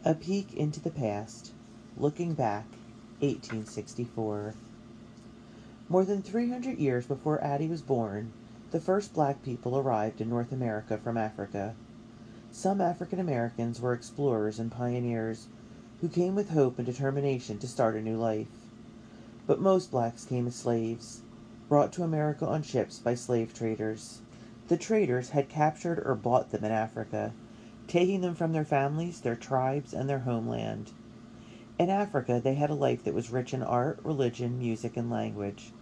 A Peek into the Past, Looking Back, 1864. More than 300 years before Addie was born, the first black people arrived in North America from Africa. Some African Americans were explorers and pioneers who came with hope and determination to start a new life. But most blacks came as slaves, brought to America on ships by slave traders. The traders had captured or bought them in Africa, taking them from their families, their tribes, and their homeland. In Africa, they had a life that was rich in art, religion, music, and language.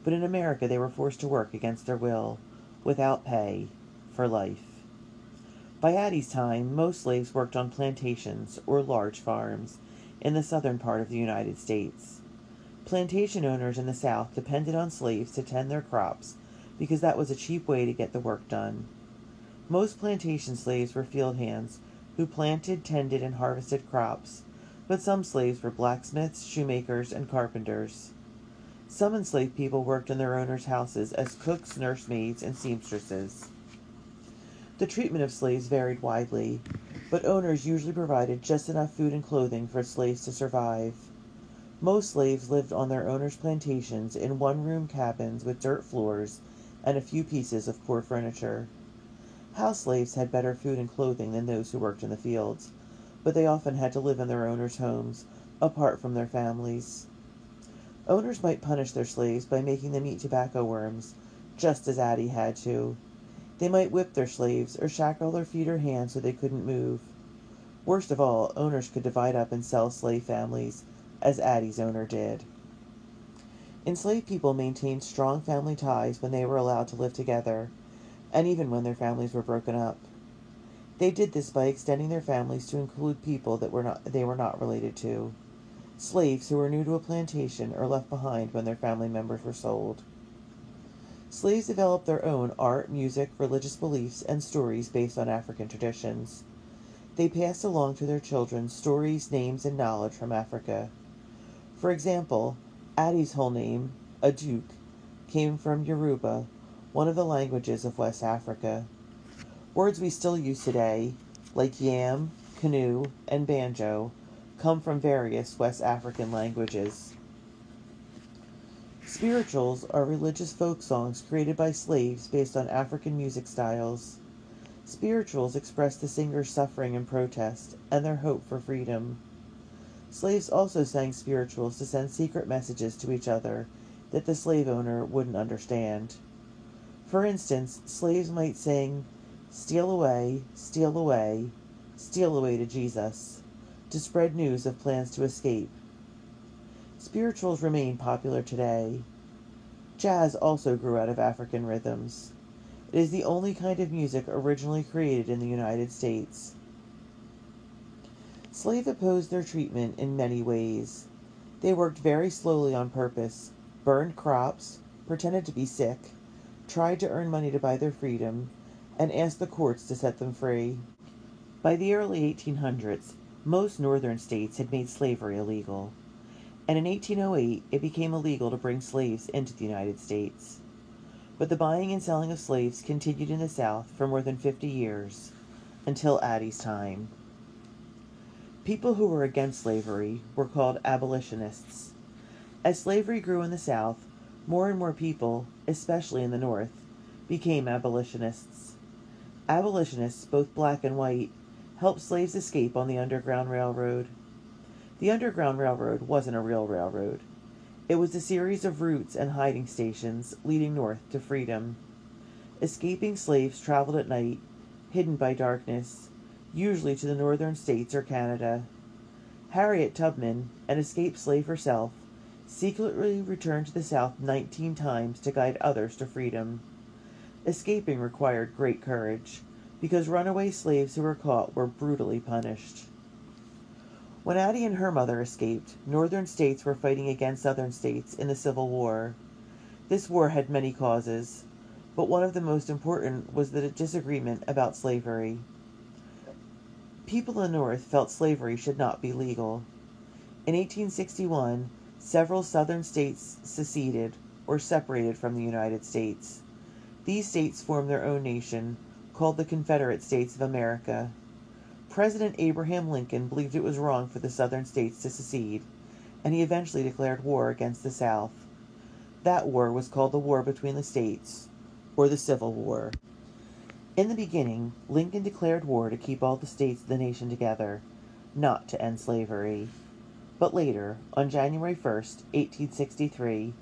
But in America, they were forced to work against their will, without pay, for life. By Addie's time, most slaves worked on plantations, or large farms, in the southern part of the United States. Plantation owners in the South depended on slaves to tend their crops because that was a cheap way to get the work done. Most plantation slaves were field hands who planted, tended, and harvested crops, but some slaves were blacksmiths, shoemakers, and carpenters. Some enslaved people worked in their owners' houses as cooks, nursemaids, and seamstresses. The treatment of slaves varied widely, but owners usually provided just enough food and clothing for slaves to survive. Most slaves lived on their owners' plantations in one-room cabins with dirt floors and a few pieces of poor furniture. House slaves had better food and clothing than those who worked in the fields, but they often had to live in their owners' homes, apart from their families. Owners might punish their slaves by making them eat tobacco worms, just as Addie had to. They might whip their slaves or shackle their feet or hands so they couldn't move. Worst of all, owners could divide up and sell slave families, as Addie's owner did. Enslaved people maintained strong family ties when they were allowed to live together, and even when their families were broken up. They did this by extending their families to include people that they were not related to, slaves who were new to a plantation or left behind when their family members were sold. Slaves developed their own art, music, religious beliefs, and stories based on African traditions. They passed along to their children stories, names, and knowledge from Africa. For example, Addie's whole name, Aduke, came from Yoruba, one of the languages of West Africa. Words we still use today, like yam, canoe, and banjo, come from various West African languages. Spirituals are religious folk songs created by slaves based on African music styles. Spirituals express the singer's suffering and protest, and their hope for freedom. Slaves also sang spirituals to send secret messages to each other that the slave owner wouldn't understand. For instance, slaves might sing, steal away, steal away, steal away to Jesus, to spread news of plans to escape. Spirituals remain popular today. Jazz also grew out of African rhythms. It is the only kind of music originally created in the United States. Slaves opposed their treatment in many ways. They worked very slowly on purpose, burned crops, pretended to be sick, tried to earn money to buy their freedom, and asked the courts to set them free. By the early 1800s, most northern states had made slavery illegal, and in 1808 it became illegal to bring slaves into the United States. But the buying and selling of slaves continued in the South for more than 50 years, until Addie's time. People who were against slavery were called abolitionists. As slavery grew in the South, more and more people, especially in the North, became abolitionists. Abolitionists, both black and white, helped slaves escape on the Underground Railroad. The Underground Railroad wasn't a real railroad. It was a series of routes and hiding stations leading north to freedom. Escaping slaves traveled at night, hidden by darkness, usually to the northern states or Canada. Harriet Tubman, an escaped slave herself, secretly returned to the South 19 times to guide others to freedom. Escaping required great courage, because runaway slaves who were caught were brutally punished. When Addie and her mother escaped, northern states were fighting against southern states in the Civil War. This war had many causes, but one of the most important was the disagreement about slavery. People in the North felt slavery should not be legal. In 1861, several southern states seceded or separated from the United States. These states formed their own nation, called the Confederate States of America. President Abraham Lincoln believed it was wrong for the Southern states to secede, and he eventually declared war against the South. That war was called the War Between the States, or the Civil War. In the beginning, Lincoln declared war to keep all the states of the nation together, not to end slavery. But later, on January 1st, 1863,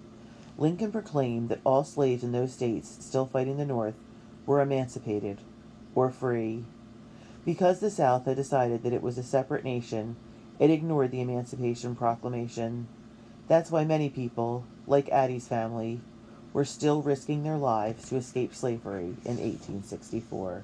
Lincoln proclaimed that all slaves in those states still fighting the North were emancipated, or free. Because the South had decided that it was a separate nation, it ignored the Emancipation Proclamation. That's why many people, like Addie's family, were still risking their lives to escape slavery in 1864.